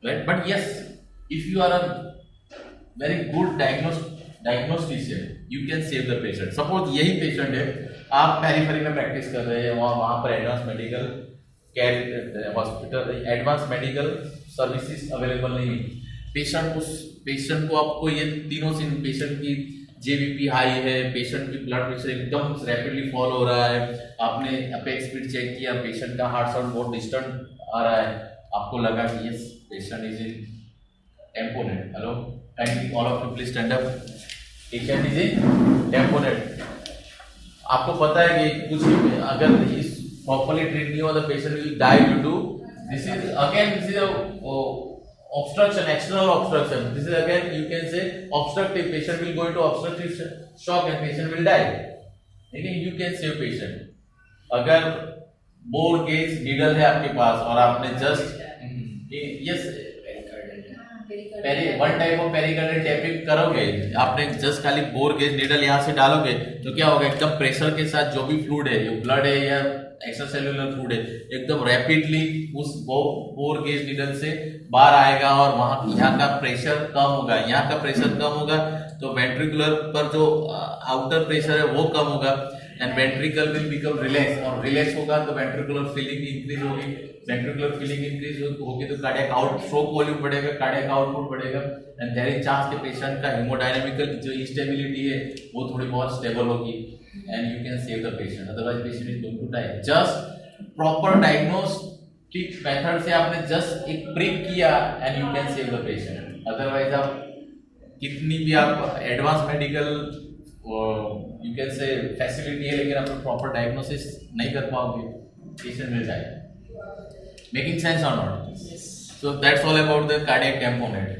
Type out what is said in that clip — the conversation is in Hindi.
right? But yes, if you are a very good diagnostician, you can save the patient. Suppose यही patient है, आप पेरिफेरी में प्रैक्टिस कर रहे हैं, वहाँ पर advance medical care hospital, advance medical services available नहीं है। पेशेंट को आपको ये तीनों सीन, पेशेंट की जेबीपी हाई है, पेशेंट की ब्लड प्रेशर एकदम रैपिडली फॉल हो रहा है, आपने अपेक्स स्पीड चेक किया, पेशेंट का हार्ट साउंड बहुत डिस्टेंट आ रहा है, आपको लगा कि yes patient is in tamponade. Hello, kindly all of you please stand up. Patient is in tamponade. आपको पता है कि कुछ अगर इस properly treat नहीं हुआ the patient will die due to this is a obstruction, external obstruction. This is again you can say obstructive. Patient will go into obstructive shock and patient will die. लेकिन you can save patient. अगर bore gauge needle है आपके पास और आपने just yes one type of pericardial tapping करोगे, आपने जस्ट खाली बोर गेज नीडल यहाँ से डालोगे तो क्या होगा, एकदम प्रेशर के साथ जो भी फ्लूइड है, ब्लड है या एक्स्ट्रा सेलुलर फ्लूइड है, एकदम रैपिडली उस बोर गेज नीडल से बाहर आएगा और वहां यहाँ का प्रेशर कम होगा, यहाँ का प्रेशर कम होगा तो वेंट्रिकुलर पर जो आउटर प्रेशर है वो कम होगा and ventricle will become relax, और रिलैक्स होगा तो वेंट्रिकुलर फीलिंग इंक्रीज होगी, वेंट्रिकुलर फीलिंग इंक्रीज होगी तो कार्डियक आउट स्ट्रोक वॉल्यूम बढ़ेगा, कार्डियक आउटपुट बढ़ेगा एंड देयर इज चांस के पेशेंट का हेमोडायनामिकल जो इंस्टेबिलिटी है वो थोड़ी बहुत स्टेबल होगी and you can save the patient, otherwise patient is going to die. Just proper diagnostic method से आपने जस्ट एक प्रिक किया and you can save the patient, otherwise आप कितनी भी आप advance medical you can say facility है लेकिन आप प्रॉपर डायग्नोसिस नहीं कर पाओगे, patient will die. Making sense or not? Yes. So that's all about the cardiac tamponade.